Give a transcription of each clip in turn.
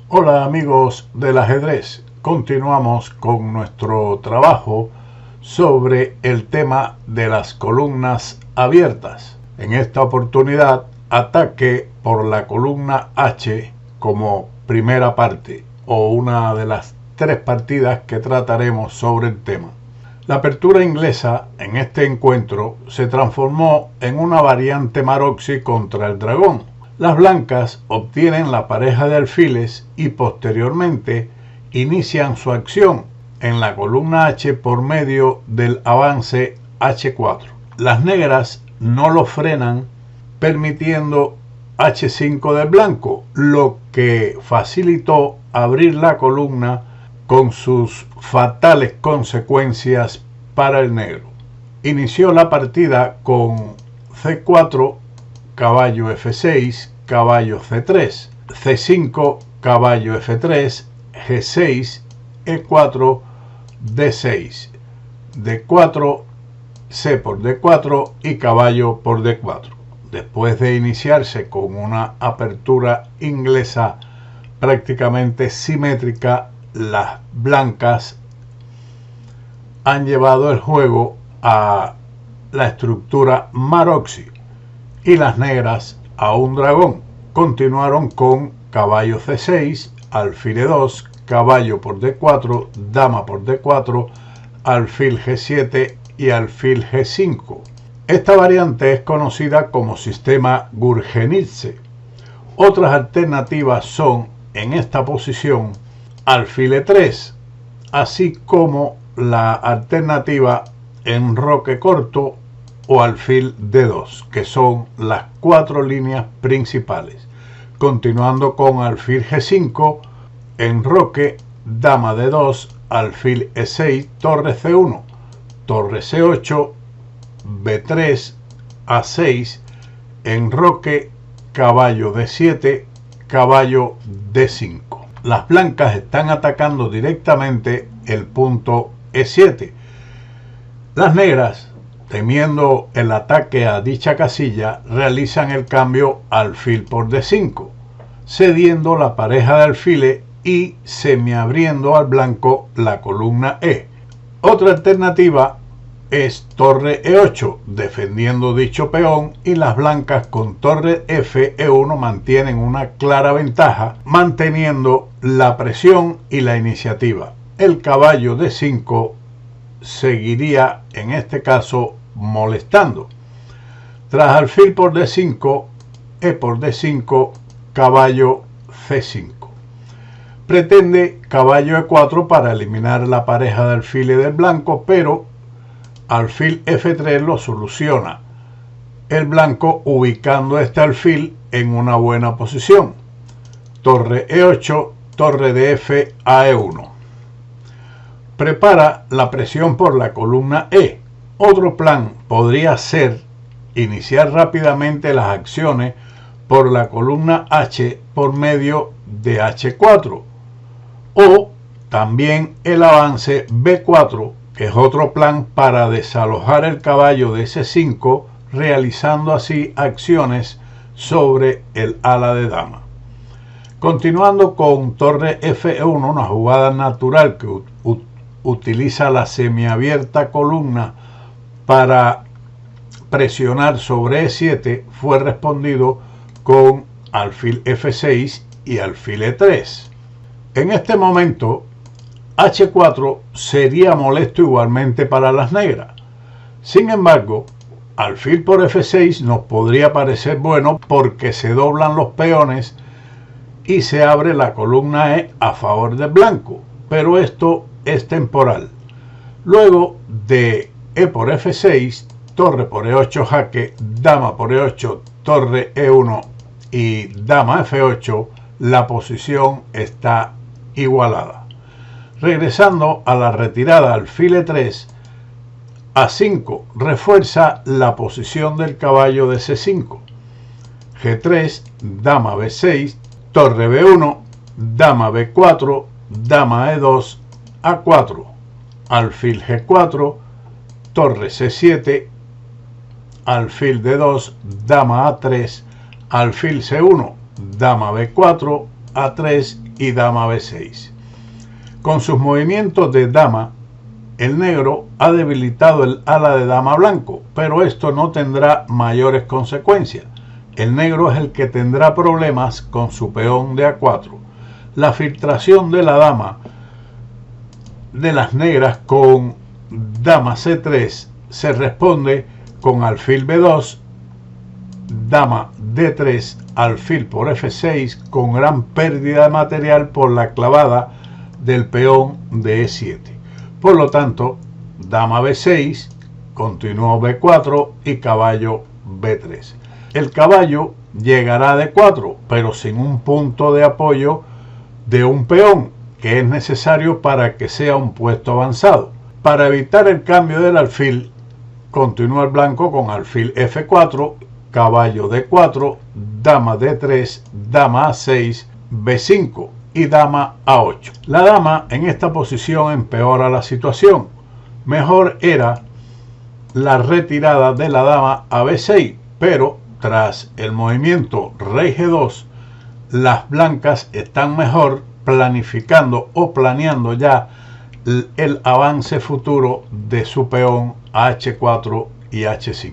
Hola amigos del ajedrez, continuamos con nuestro trabajo sobre el tema de las columnas abiertas. En esta oportunidad, ataque por la columna H como primera parte o una de las 3 partidas que trataremos sobre el tema. La apertura inglesa en este encuentro se transformó en una variante Maroczy contra el dragón. Las blancas obtienen la pareja de alfiles y posteriormente inician su acción en la columna H por medio del avance H4. Las negras no lo frenan, permitiendo H5 del blanco, lo que facilitó abrir la columna con sus fatales consecuencias para el negro. Inició la partida con C4, caballo F6, caballo C3, C5, caballo F3, G6, E4, D6, D4, C por D4 y caballo por D4. Después de iniciarse con una apertura inglesa prácticamente simétrica, las blancas han llevado el juego a la estructura Maroczy y las negras a un dragón. Continuaron con caballo C6, alfil E2, caballo por D4, dama por D4, alfil G7 y alfil G5. Esta variante es conocida como sistema Gurgenidze. Otras alternativas son, en esta posición, alfil E3, así como la alternativa enroque corto o alfil D2, que son las 4 líneas principales. Continuando con alfil G5, enroque, dama D2, alfil E6, torre C1, torre C8, B3, A6, enroque, caballo D7, caballo D5. Las blancas están atacando directamente el punto E7. Las negras, temiendo el ataque a dicha casilla, realizan el cambio alfil por D5, cediendo la pareja de alfiles y semiabriendo al blanco la columna E. Otra alternativa es torre E8, defendiendo dicho peón, y las blancas con torre F E1 mantienen una clara ventaja, manteniendo la presión y la iniciativa. El caballo D5 seguiría en este caso molestando. Tras alfil por D5, E por D5, caballo C5. Pretende caballo E4 para eliminar la pareja de alfiles del blanco, pero alfil F3 lo soluciona el blanco ubicando este alfil en una buena posición. Torre E8, torre de F a E1. Prepara la presión por la columna E. Otro plan podría ser iniciar rápidamente las acciones por la columna H por medio de H4 o también el avance B4, que es otro plan para desalojar el caballo de C5, realizando así acciones sobre el ala de dama. Continuando con torre F1, una jugada natural que utiliza la semiabierta columna para presionar sobre E7, fue respondido con alfil F6 y alfil E3. En este momento, H4 sería molesto igualmente para las negras. Sin embargo, alfil por F6 nos podría parecer bueno porque se doblan los peones y se abre la columna E a favor del blanco, pero esto es temporal. Luego de E por F6, torre por E8 jaque, dama por E8, torre E1 y dama F8, la posición está igualada. Regresando a la retirada alfil E3, A5 refuerza la posición del caballo de C5. G3, dama B6, torre B1, dama B4, dama E2, A4, alfil G4, torre C7, alfil D2, dama A3, alfil C1, dama B4, A3 y dama B6. Con sus movimientos de dama, el negro ha debilitado el ala de dama blanco, pero esto no tendrá mayores consecuencias. El negro es el que tendrá problemas con su peón de A4. La filtración de la dama de las negras con dama C3 se responde con alfil B2, dama D3, alfil por F6, con gran pérdida de material por la clavada del peón de E7. Por lo tanto, dama B6, continuó B4 y caballo B3. El caballo llegará a D4, pero sin un punto de apoyo de un peón, que es necesario para que sea un puesto avanzado. Para evitar el cambio del alfil, continúa el blanco con alfil F4, caballo D4, dama D3, dama A6, B5 y dama A8. La dama en esta posición empeora la situación. Mejor era la retirada de la dama a B6, pero tras el movimiento rey G2, las blancas están mejor planificando o planeando ya el avance futuro de su peón a H4 y H5.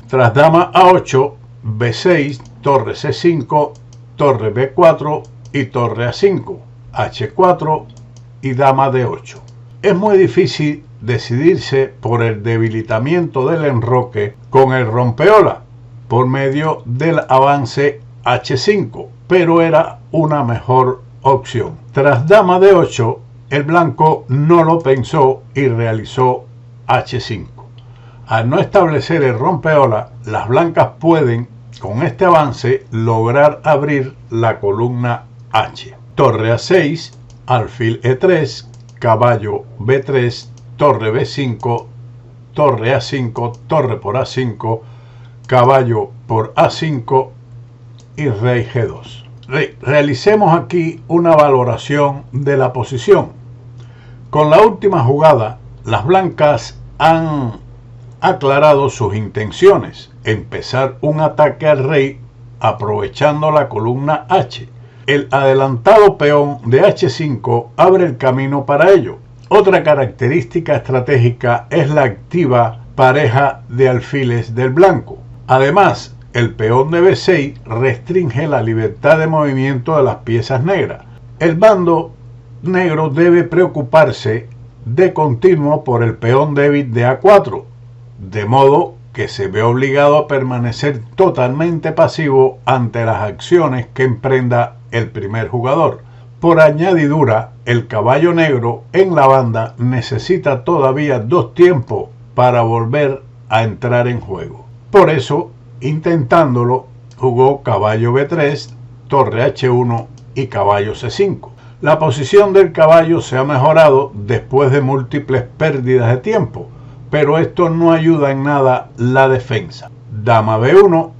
Tras dama A8, B6, torre C5, torre B4 y torre A5, H4 y dama D8. Es muy difícil decidirse por el debilitamiento del enroque con el rompeola por medio del avance H5, pero era una mejor opción. Tras dama D8, el blanco no lo pensó y realizó H5. Al no establecer el rompeola, las blancas pueden, con este avance, lograr abrir la columna H. Torre A6, alfil E3, caballo B3, torre B5, torre A5, torre por A5, caballo por A5 y rey G2. Realicemos aquí una valoración de la posición. Con la última jugada, las blancas han aclarado sus intenciones: empezar un ataque al rey aprovechando la columna H. El adelantado peón de H5 abre el camino para ello. Otra característica estratégica es la activa pareja de alfiles del blanco. Además, el peón de B6 restringe la libertad de movimiento de las piezas negras. El bando negro debe preocuparse de continuo por el peón débil de A4, de modo que se ve obligado a permanecer totalmente pasivo ante las acciones que emprenda el primer jugador. Por añadidura, el caballo negro en la banda necesita todavía 2 tiempos para volver a entrar en juego. Por eso, intentándolo, jugó caballo B3, torre H1 y caballo C5. La posición del caballo se ha mejorado después de múltiples pérdidas de tiempo, pero esto no ayuda en nada la defensa. Dama B1,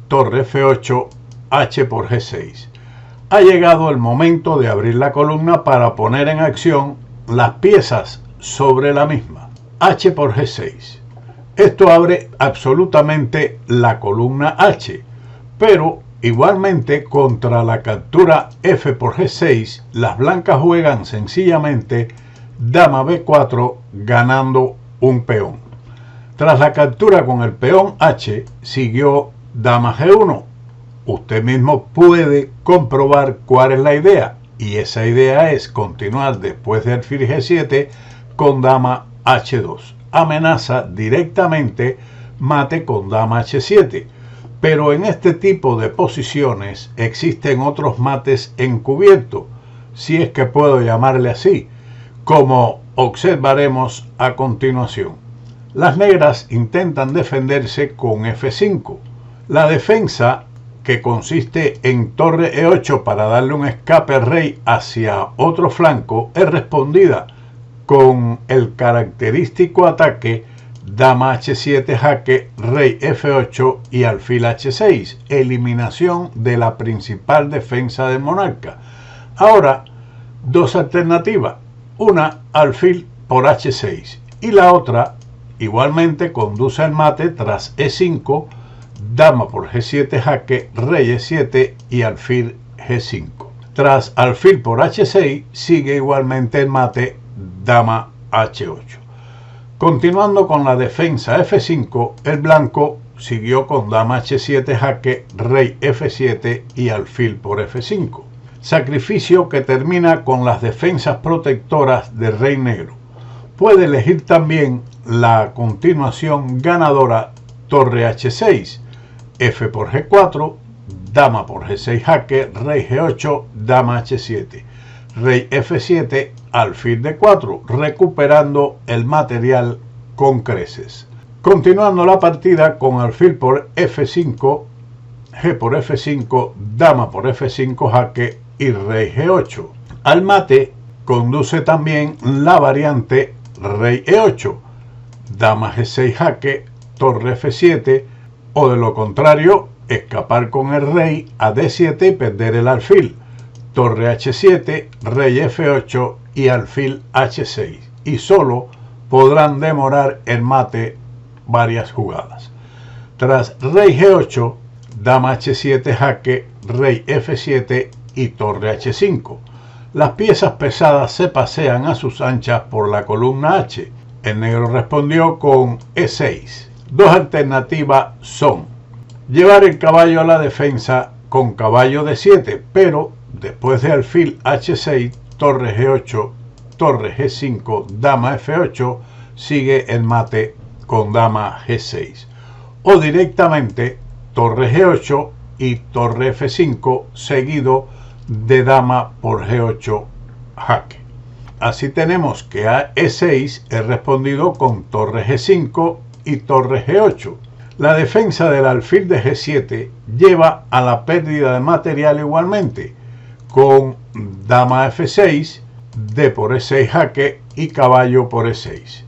torre F8, H por G6. Ha llegado el momento de abrir la columna para poner en acción las piezas sobre la misma. H por G6. Esto abre absolutamente la columna H, pero igualmente contra la captura F por G6, las blancas juegan sencillamente dama B4 ganando un peón. Tras la captura con el peón H, siguió dama G1. Usted mismo puede comprobar cuál es la idea, y esa idea es continuar después de alfil G7 con dama H2. Amenaza directamente mate con dama H7, pero en este tipo de posiciones existen otros mates encubiertos, si es que puedo llamarle así, como observaremos a continuación. Las negras intentan defenderse con F5. La defensa, que consiste en torre E8 para darle un escape al rey hacia otro flanco, es respondida con el característico ataque dama H7 jaque, rey F8 y alfil H6, eliminación de la principal defensa del monarca. Ahora, 2 alternativas: una, alfil por H6, y la otra igualmente conduce al mate tras E5, dama por G7 jaque, rey E7 y alfil G5. Tras alfil por H6 sigue igualmente el mate dama H8. Continuando con la defensa F5, el blanco siguió con dama H7 jaque, rey F7 y alfil por F5. Sacrificio que termina con las defensas protectoras del rey negro. Puede elegir también la continuación ganadora torre H6, F por G4, dama por G6 jaque, rey G8, dama H7, rey F7, alfil D4, recuperando el material con creces. Continuando la partida con alfil por F5, G por F5, dama por F5 jaque y rey G8. Al mate conduce también la variante rey E8, dama G6 jaque, torre F7, o de lo contrario, escapar con el rey a D7 y perder el alfil, torre H7, rey F8 y alfil H6, y solo podrán demorar el mate varias jugadas. Tras rey G8, dama H7 jaque, rey F7 y torre H5. Las piezas pesadas se pasean a sus anchas por la columna H. El negro respondió con E6. Dos alternativas son llevar el caballo a la defensa con caballo D7, pero después de alfil H6, torre G8, torre G5, dama F8, sigue el mate con dama G6. O directamente torre G8 y torre F5 seguido de dama por G8 jaque. Así tenemos que a E6 es respondido con torre G5 y torre G8. La defensa del alfil de G7 lleva a la pérdida de material igualmente, con dama F6, D por E6 jaque y caballo por E6.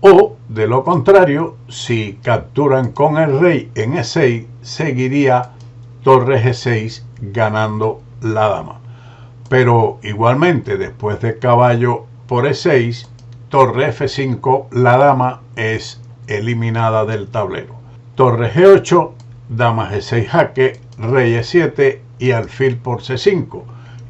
O, de lo contrario, si capturan con el rey en E6, seguiría torre G6 ganando la dama. Pero igualmente, después de caballo por E6, torre F5, la dama es eliminada del tablero. Torre G8, dama G6 jaque, rey E7 y alfil por C5.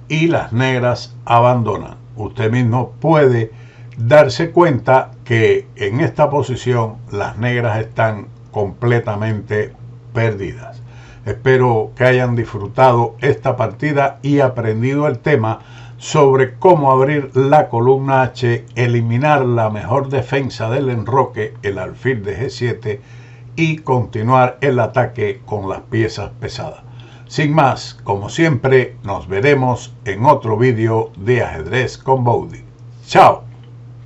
Y las negras abandonan. Usted mismo puede darse cuenta que en esta posición las negras están completamente perdidas. Espero que hayan disfrutado esta partida y aprendido el tema sobre cómo abrir la columna H, eliminar la mejor defensa del enroque, el alfil de G7, y continuar el ataque con las piezas pesadas. Sin más, como siempre, nos veremos en otro vídeo de Ajedrez con Bowdy. ¡Chao!